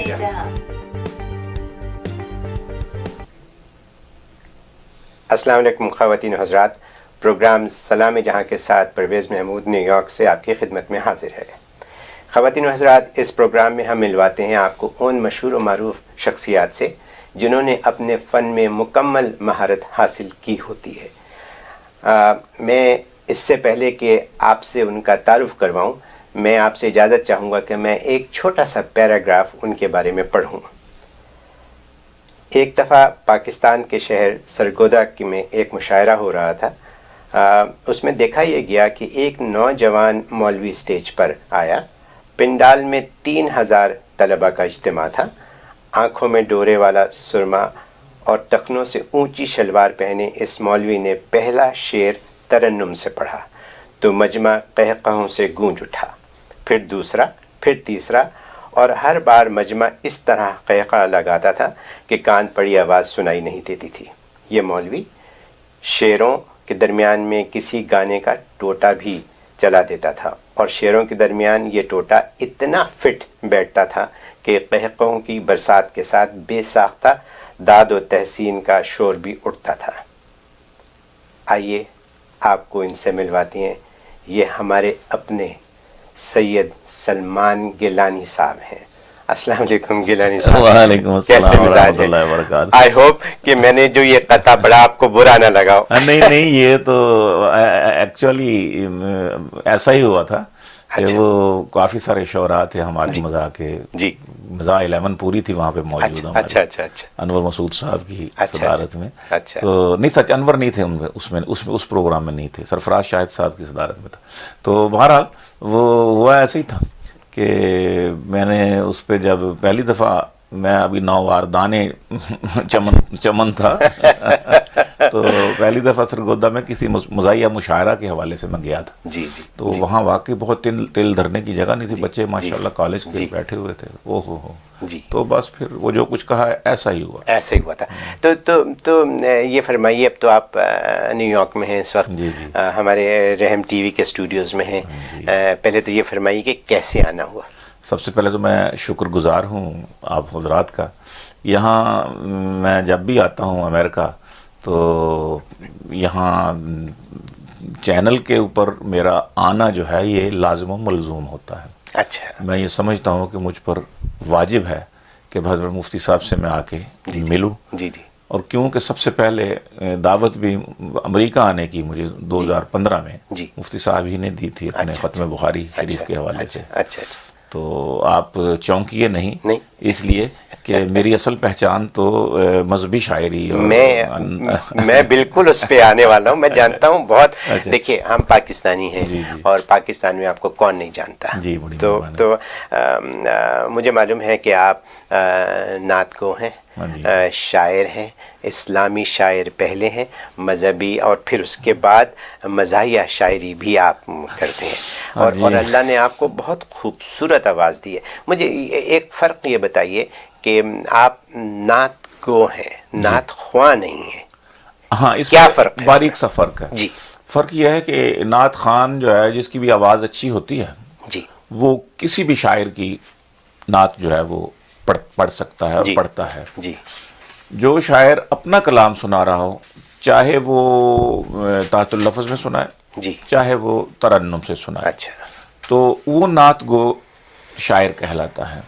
جہاں۔ السلام علیکم خواتین و حضرات، پروگرام سلام جہاں کے ساتھ پرویز محمود نیو یارک سے آپ کی خدمت میں حاضر ہے۔ خواتین و حضرات، اس پروگرام میں ہم ملواتے ہیں آپ کو ان مشہور و معروف شخصیات سے جنہوں نے اپنے فن میں مکمل مہارت حاصل کی ہوتی ہے۔ میں اس سے پہلے کہ آپ سے ان کا تعارف کرواؤں، میں آپ سے اجازت چاہوں گا کہ میں ایک چھوٹا سا پیراگراف ان کے بارے میں پڑھوں۔ ایک دفعہ پاکستان کے شہر سرگودا میں ایک مشاعرہ ہو رہا تھا۔ اس میں دیکھا یہ گیا کہ ایک نوجوان مولوی سٹیج پر آیا۔ پنڈال میں 3000 طلباء کا اجتماع تھا۔ آنکھوں میں ڈورے والا سرما اور ٹخنوں سے اونچی شلوار پہنے اس مولوی نے پہلا شعر ترنم سے پڑھا تو مجمع قہقہوں سے گونج اٹھا، پھر دوسرا، پھر تیسرا، اور ہر بار مجمع اس طرح قہقہ لگاتا تھا کہ کان پڑی آواز سنائی نہیں دیتی تھی۔ یہ مولوی شعروں کے درمیان میں کسی گانے کا ٹوٹا بھی چلا دیتا تھا، اور شعروں کے درمیان یہ ٹوٹا اتنا فٹ بیٹھتا تھا کہ قہقہوں کی برسات کے ساتھ بے ساختہ داد و تحسین کا شور بھی اٹھتا تھا۔ آئیے آپ کو ان سے ملواتے ہیں۔ یہ ہمارے اپنے سید سلمان گیلانی صاحب ہیں۔ السلام علیکم گیلانی صاحب۔ وعلیکم السلام کیسے مزاج ورحمۃ اللہ وبرکاتہ۔ آئی ہوپ کہ میں نے جو یہ قطع پڑھا آپ کو برا نہ لگا ہو۔ نہیں، یہ تو ایکچولی ایسا ہی ہوا تھا کہ وہ کافی سارے شعراء تھے ہمارے مزاح کے۔ جی، مزاح 11 پوری تھی وہاں پہ موجود ہمارے۔ اچھا انور مسعود صاحب کی صدارت میں۔ اچھا، تو نہیں، سچ انور نہیں تھے اس پروگرام میں نہیں تھے، سرفراز شاہد صاحب کی صدارت میں تھا۔ تو بہرحال وہ ہوا ایسے ہی تھا کہ میں نے اس پہ جب پہلی دفعہ، میں ابھی نووار دانے چمن تھا تو پہلی دفعہ سرگودا میں کسی مزاحیہ مشاعرہ کے حوالے سے میں گیا تھا۔ جی، تو وہاں واقعی بہت تل دھرنے کی جگہ نہیں تھی، بچے ماشاءاللہ کالج کے بیٹھے ہوئے تھے۔ او ہو جی، تو بس پھر وہ جو کچھ کہا ایسا ہی ہوا۔ ایسا ہی ہوا تھا۔ تو یہ فرمائیے، اب تو آپ نیو یارک میں ہیں اس وقت، ہمارے رحم ٹی وی کے اسٹوڈیوز میں ہیں۔ پہلے تو یہ فرمائیے کہ کیسے آنا ہوا؟ سب سے پہلے تو میں شکر گزار ہوں آپ حضرات کا۔ یہاں میں جب بھی آتا ہوں امریکہ تو یہاں چینل کے اوپر میرا آنا جو ہے یہ لازم و ملزوم ہوتا ہے۔ اچھا، میں یہ سمجھتا ہوں کہ مجھ پر واجب ہے کہ حضرت مفتی صاحب سے میں آ کے ملوں۔ جی، اور کیونکہ سب سے پہلے دعوت بھی امریکہ آنے کی مجھے 2015 میں مفتی صاحب ہی نے دی تھی اپنے ختم بخاری شریف کے حوالے سے۔ اچھا، تو آپ چونکیے نہیں، اس لیے کہ میری اصل پہچان تو مذہبی شاعری میں بالکل اس پہ آنے والا ہوں۔ میں جانتا ہوں بہت، دیکھیے ہم پاکستانی ہیں اور پاکستان میں آپ کو کون نہیں جانتا۔ تو مجھے معلوم ہے کہ آپ نعت گو ہیں، شاعر ہیں، اسلامی شاعر پہلے ہیں، مذہبی، اور پھر اس کے بعد مزاحیہ شاعری بھی آپ کرتے ہیں، اور اللہ نے آپ کو بہت خوبصورت آواز دی ہے۔ مجھے ایک فرق یہ بتائیے کہ آپ نعت گو ہیں، نعت خواں نہیں ہیں۔ ہاں، اس کیا فرق ہے؟ باریک سا فرق ہے۔ جی، فرق یہ ہے کہ نعت خان جو ہے، جس کی بھی آواز اچھی ہوتی ہے، جی، وہ کسی بھی شاعر کی نعت جو ہے وہ پڑھ سکتا ہے اور پڑھتا ہے۔ جی، جو شاعر اپنا کلام سنا رہا ہو، چاہے وہ تحت اللفظ میں سنائے، جی، چاہے وہ ترنم سے سنائے، اچھا، تو وہ نعت گو شاعر کہلاتا ہے،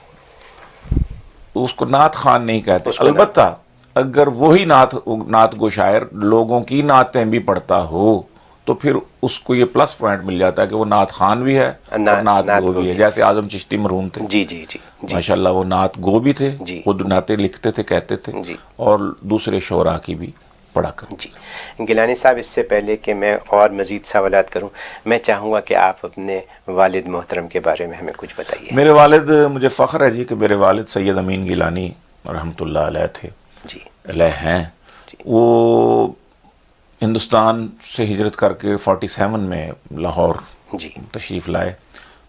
اس کو نعت خان نہیں کہتے۔ البتہ اگر وہی نعت گو شاعر لوگوں کی نعتیں بھی پڑھتا ہو تو پھر اس کو یہ پلس پوائنٹ مل جاتا ہے کہ وہ نعت خان بھی ہے اور نعت گو بھی ہے۔ جیسے اعظم چشتی مرحوم تھے، جی، ماشاءاللہ وہ نعت گو بھی تھے، خود نعتیں لکھتے تھے، کہتے تھے، اور دوسرے شعراء کی بھی پڑھا کر۔ جی، گیلانی صاحب، اس سے پہلے کہ میں اور مزید سوالات کروں، میں چاہوں گا کہ آپ اپنے والد محترم کے بارے میں ہمیں کچھ بتائیے۔ میرے والد، مجھے فخر ہے جی کہ میرے والد سید امین گیلانی رحمۃ اللہ علیہ تھے، علیہ ہیں۔ وہ ہندوستان سے ہجرت کر کے 47 میں لاہور تشریف لائے،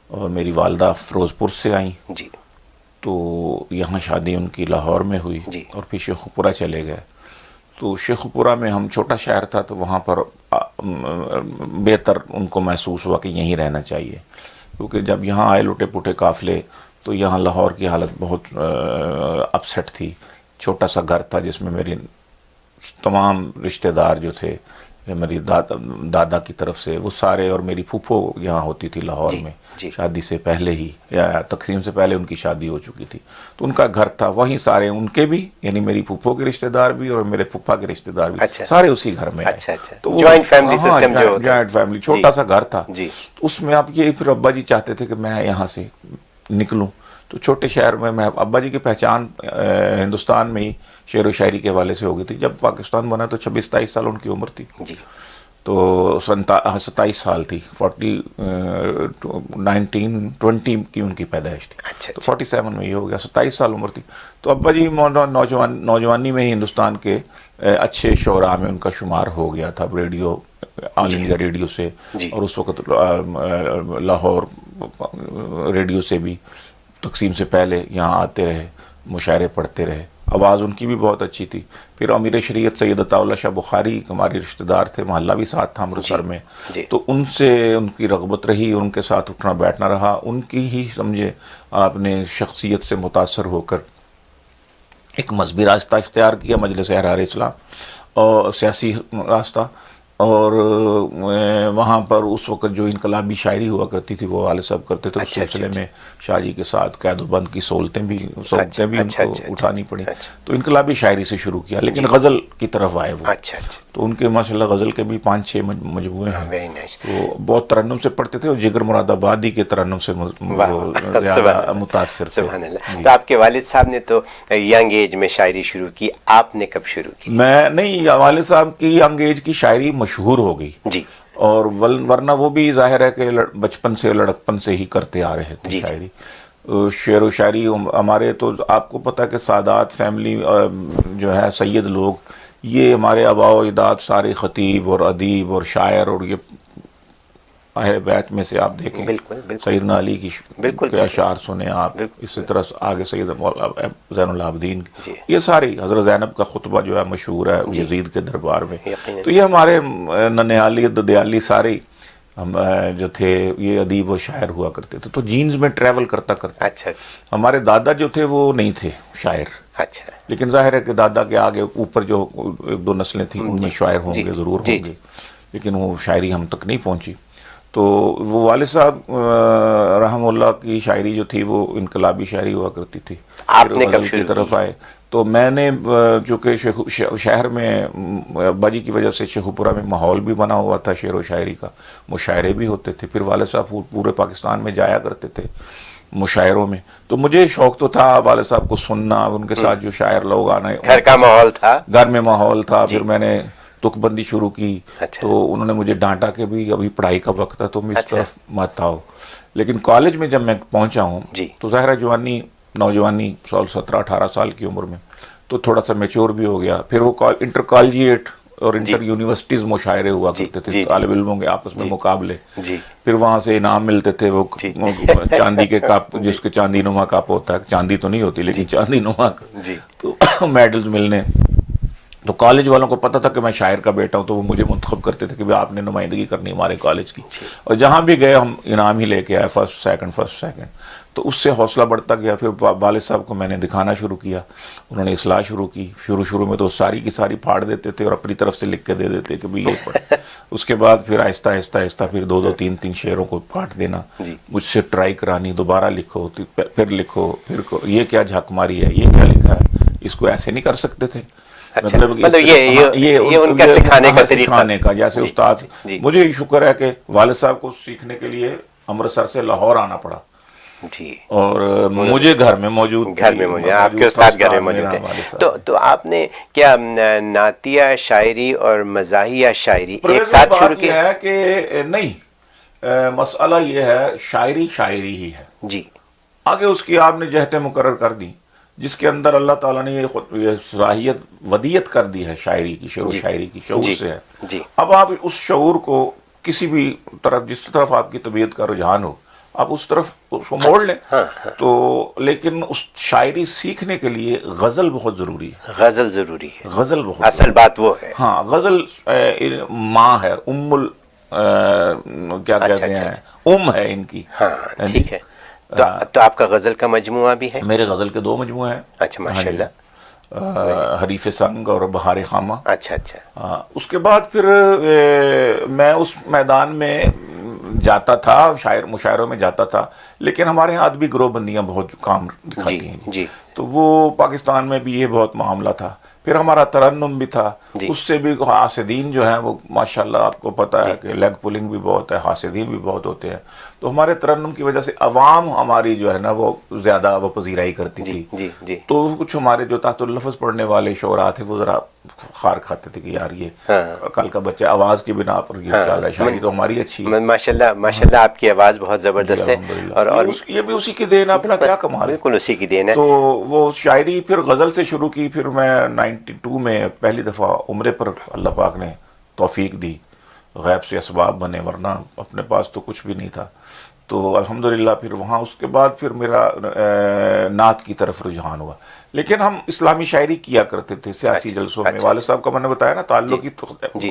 اور میری والدہ فیروز پور سے آئیں، تو یہاں شادی ان کی لاہور میں ہوئی، اور پھر شیخ پورہ چلے گئے۔ تو شیخ پورہ میں ہم چھوٹا شہر تھا، تو وہاں پر بہتر ان کو محسوس ہوا کہ یہیں رہنا چاہیے، کیونکہ جب یہاں آئے لٹے پٹے قافلے تو یہاں لاہور کی حالت بہت اپسیٹ تھی. چھوٹا سا گھر تھا جس میں میری تمام رشتہ دار جو تھے میری دادا کی طرف سے وہ سارے, اور میری پھوپھو یہاں ہوتی تھی لاہور میں شادی سے پہلے ہی, یا تقسیم سے پہلے ان کی شادی ہو چکی تھی. تو ان کا گھر تھا وہیں, سارے ان کے بھی, یعنی میری پھوپھو کے رشتہ دار بھی اور میرے پھوپھا کے رشتہ دار بھی, سارے اسی گھر میں. تو جوائنٹ فیملی سسٹم جو ہوتا ہے, جوائنٹ فیملی, چھوٹا سا گھر تھا. اس میں اب یہ پھر ابا جی چاہتے تھے کہ میں یہاں سے نکلوں. تو چھوٹے شہر میں ابا جی کی پہچان ہندوستان میں ہی شعر و شاعری کے حوالے سے ہو گئی تھی. جب پاکستان بنا تو 26-27 سال ان کی عمر تھی. تو 27 سال تھی, 1920 کی ان کی پیدائش تھی. تو 47 میں یہ ہو گیا, 27 سال عمر تھی. تو ابا جی نوجوانی میں ہی ہندوستان کے اچھے شعراء میں ان کا شمار ہو گیا تھا, ریڈیو, آل انڈیا ریڈیو سے, اور اس وقت لاہور ریڈیو سے بھی تقسیم سے پہلے یہاں آتے رہے, مشاعرے پڑھتے رہے. آواز ان کی بھی بہت اچھی تھی. پھر امیر شریعت سید عطا اللہ شاہ بخاری ہماری رشتہ دار تھے, محلہ بھی ساتھ تھا امرتسر میں. تو ان سے ان کی رغبت رہی, ان کے ساتھ اٹھنا بیٹھنا رہا. ان کی ہی سمجھے آپ نے شخصیت سے متاثر ہو کر ایک مذہبی راستہ اختیار کیا, مجلس احرار اسلام, اور سیاسی راستہ. اور وہاں پر اس وقت جو انقلابی شاعری ہوا کرتی تھی وہ والد صاحب کرتے تھے. اس سلسلے میں شاہ جی کے ساتھ قید و بند کی سہولتیں بھی ان کو اٹھانی پڑی. تو انقلابی شاعری سے شروع کیا, لیکن غزل کی طرف آئے وہ. تو ان کے ماشاءاللہ غزل کے بھی 5-6 مجموعے ہیں. وہ بہت ترنم سے پڑھتے تھے, اور جگر مراد آبادی کے ترنم سے زیادہ متاثر تھے. تو آپ کے والد صاحب نے تو ینگ ایج میں شاعری شروع کی, آپ نے کب شروع کی؟ میں نہیں, والد صاحب کی ینگ ایج کی شاعری مشہور ہو گئی. اور ورنہ وہ بھی ظاہر ہے کہ بچپن سے, لڑکپن سے ہی کرتے آ رہے تھے شاعری. شعر و شاعری ہمارے, تو آپ کو پتہ کہ سادات فیملی جو ہے, سید لوگ, یہ ہمارے آباء و اجداد سارے خطیب اور ادیب اور شاعر, اور یہ اہل بیت میں سے آپ دیکھیں سیدنا علی کی کے اشعار سنیں آپ, اسی طرح آگے سید زین العابدین, یہ ساری حضرت زینب کا خطبہ جو ہے مشہور ہے یزید کے دربار میں. تو یہ ہمارے ننیالی ددیالی سارے جو تھے یہ ادیب و شاعر ہوا کرتے تھے. تو جینز میں ٹریول کرتا کرتا ہمارے دادا جو تھے وہ نہیں تھے شاعر, لیکن ظاہر ہے کہ دادا کے آگے اوپر جو 1-2 نسلیں تھیں ان میں شاعر ہوں گے, ضرور ہوں گے, لیکن وہ شاعری ہم تک نہیں پہنچی. تو وہ والد صاحب رحم اللہ کی شاعری جو تھی وہ انقلابی شاعری ہوا کرتی تھی. آپ نے کب شروع کی طرف آئے تو میں نے, چونکہ شہر میں ابا جی کی وجہ سے شیخوپورہ میں ماحول بھی بنا ہوا تھا شعر و شاعری کا, مشاعرے بھی ہوتے تھے. پھر والد صاحب پورے پاکستان میں جایا کرتے تھے مشاعروں میں. تو مجھے شوق تو تھا والد صاحب کو سننا, ان کے ساتھ جو شاعر لوگ آنا, گھر کا ماحول تھا, گھر میں ماحول تھا. پھر میں نے تک بندی شروع کی, تو انہوں نے مجھے ڈانٹا کہ بھی ابھی پڑھائی کا وقت ہے تم اس طرف مت آؤ. لیکن کالج میں جب میں پہنچا ہوں تو ظاہر ہے نوجوانی 17-18 سال کی عمر میں تو تھوڑا سا میچور بھی ہو گیا. پھر وہ انٹر کالجیٹ اور انٹر یونیورسٹیز مشاعرے ہوا کرتے تھے, طالب علموں کے آپس میں مقابلے. پھر وہاں سے انعام ملتے تھے, وہ چاندی کے کپ, جس کے چاندی نما کپ ہوتا ہے, چاندی تو نہیں ہوتی لیکن چاندی نما, تو میڈلز ملنے. تو کالج والوں کو پتہ تھا کہ میں شاعر کا بیٹا ہوں, تو وہ مجھے منتخب کرتے تھے کہ بھی آپ نے نمائندگی کرنی ہمارے کالج کی. اور جہاں بھی گئے ہم انعام ہی لے کے آئے, فرسٹ سیکنڈ. تو اس سے حوصلہ بڑھتا گیا. پھر والد صاحب کو میں نے دکھانا شروع کیا, انہوں نے اصلاح شروع کی. شروع میں تو ساری کی ساری پھاڑ دیتے تھے اور اپنی طرف سے لکھ کے دے دیتے کہ بھی یہ پڑھ. اس کے بعد پھر آہستہ پھر 2-3 شعروں کو کاٹ دینا, مجھ سے ٹرائی کرانی, دوبارہ لکھو, پھر لکھو, یہ کیا جھک ماری ہے, یہ کیا لکھا ہے, اس کو ایسے نہیں کر سکتے تھے. مطلب یہ ان کا سکھانے کا جیسے استاد. مجھے شکر ہے کہ والد صاحب کو سیکھنے کے لیے امرتسر سے لاہور آنا پڑا, اور مجھے گھر میں موجود آپ کے استاد گھر میں موجود تھے. تو آپ نے کیا نعتیہ شاعری اور مزاحیہ شاعری ایک ساتھ شروع کی؟ ہے کہ نہیں, مسئلہ یہ ہے شاعری ہی ہے. آگے اس کی آپ نے جہتیں مقرر کر دی, جس کے اندر اللہ تعالیٰ نے یہ صلاحیت ودیت کر دی ہے شاعری کی, شعر و شاعری کی, شعور سے ہے. اب آپ اس شعور کو کسی بھی طرف, جس طرف آپ کی طبیعت کا رجحان ہو, آپ اس طرف اس کو موڑ لیں. تو لیکن اس شاعری سیکھنے کے لیے غزل بہت ضروری ہے. غزل ضروری ہے, غزل بہت اصل بات وہ ہے. ہاں, غزل ماں ہے, کیا کہتے ہیں, ہے ان کی. ٹھیک ہے. تو آپ کا غزل کا مجموعہ بھی ہے؟ میرے غزل کے 2 مجموعے ہیں. اچھا ماشاء اللہ. حریف سنگ اور بہار خامہ. اچھا اچھا. اس کے بعد پھر میں اس میدان میں جاتا تھا، مشاعروں میں جاتا تھا، لیکن ہمارے ہاں ادبی گروہ بندیاں بہت کام دکھاتی ہیں جی. تو وہ پاکستان میں بھی یہ بہت معاملہ تھا. پھر ہمارا ترنم بھی تھا، اس سے بھی حاسدین جو ہیں وہ ماشاءاللہ آپ کو پتہ ہے کہ لیگ پولنگ بھی بہت ہے، حاسدین بھی بہت ہوتے ہیں. تو ہمارے ترنم کی وجہ سے عوام ہماری جو ہے نا وہ زیادہ وہ پذیرائی کرتی تھی. جی. تو کچھ ہمارے جو تحت اللفظ پڑھنے والے شعراء تھے وہ ذرا خار کھاتے تھے کہ یار یہ کل کا بچہ آواز کی بنا پر یہ چل رہا ہے، شاعری تو ہماری اچھی ہے. ماشاءاللہ آپ کی آواز بہت زبردست ہے. اور یہ بھی اسی کی دین، اپنا کیا کمال. بالکل اسی کی دین ہے. تو وہ شاعری پھر غزل سے شروع کی. پھر میں 92 میں پہلی دفعہ عمرے پر اللہ پاک نے توفیق دی، غیب سے اسباب بنے، ورنہ اپنے پاس تو کچھ بھی نہیں تھا. تو الحمدللہ پھر وہاں اس کے بعد پھر میرا نعت کی طرف رجحان ہوا. لیکن ہم اسلامی شاعری کیا کرتے تھے سیاسی جلسوں میں. والد صاحب کا میں نے بتایا نا تعلق ہی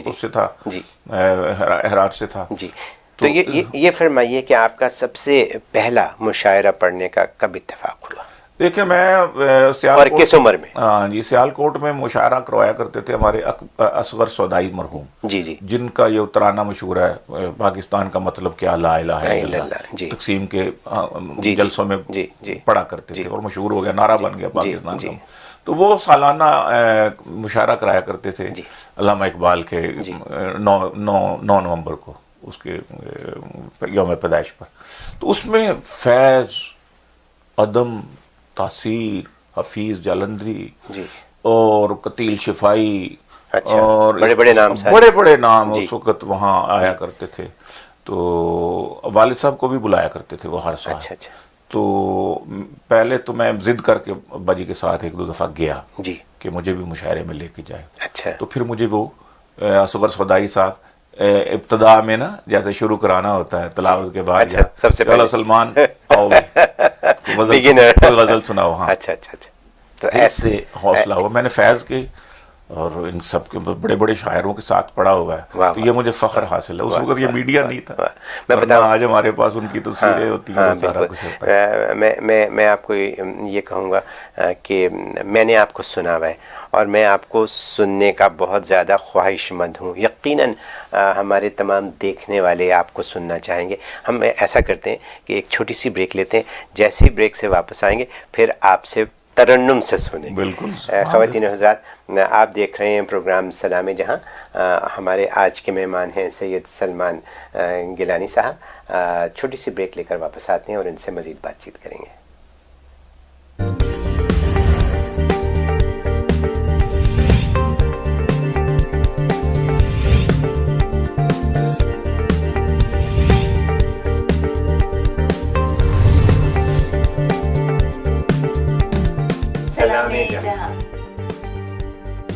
اس سے تھا، احراج سے تھا. جی. تو یہ فرمائیے کہ آپ کا سب سے پہلا مشاعرہ پڑھنے کا کب اتفاق ہوا؟ دیکھیں میں اور کس عمر میں؟ جی سیالکوٹ میں مشاعرہ کروایا کرتے تھے ہمارے اصغر سودائی مرحوم، جی جن کا یہ ترانہ مشہور ہے پاکستان کا مطلب کیا لا الہ الا اللہ، تقسیم کے جلسوں میں پڑھا کرتے تھے اور مشہور ہو گیا، نعرہ بن گیا پاکستان کا. تو وہ سالانہ مشاعرہ کرایا کرتے تھے علامہ اقبال کے 9 نومبر کو، اس کے یوم پیدائش پر. تو اس میں فیض، عدم، تاثیر، حفیظ جالندری اور قتیل شفائی اور بڑے نام اس وقت وہاں آیا کرتے تھے. تو والد صاحب کو بھی بلایا کرتے تھے وہ ہر سال. تو پہلے تو میں ضد کر کے ابا جی کے ساتھ 1-2 دفعہ گیا کہ مجھے بھی مشاعرے میں لے کے جائے. تو پھر مجھے وہ اصغر سودائی صاحب ابتدا میں نا جیسے شروع کرانا ہوتا ہے تلاوت کے بعد، سب سے پہلے سلمان آؤ غزل سناؤ. ہاں اچھا. تو ایسے حوصلہ ہوا. میں نے فیض کے اور ان سب کے بڑے بڑے شاعروں کے ساتھ پڑھا ہوا ہے، تو یہ مجھے فخر حاصل ہے. اس وقت یہ میڈیا نہیں تھا، میں بتاؤں آج ہمارے پاس ان کی تصویریں ہوتی ہیں، سارا کچھ ہوتا ہے. میں آپ کو یہ کہوں گا کہ میں نے آپ کو سنا ہوا ہے اور میں آپ کو سننے کا بہت زیادہ خواہش مند ہوں. یقیناً ہمارے تمام دیکھنے والے آپ کو سننا چاہیں گے. ہم ایسا کرتے ہیں کہ ایک چھوٹی سی بریک لیتے ہیں، جیسے ہی بریک سے واپس آئیں گے پھر آپ سے ترنم سے سنیں. بالکل. خواتین و حضرات، آپ دیکھ رہے ہیں پروگرام سلام جہاں. ہمارے آج کے مہمان ہیں سید سلمان گیلانی صاحب. چھوٹی سی بریک لے کر واپس آتے ہیں اور ان سے مزید بات چیت کریں گے.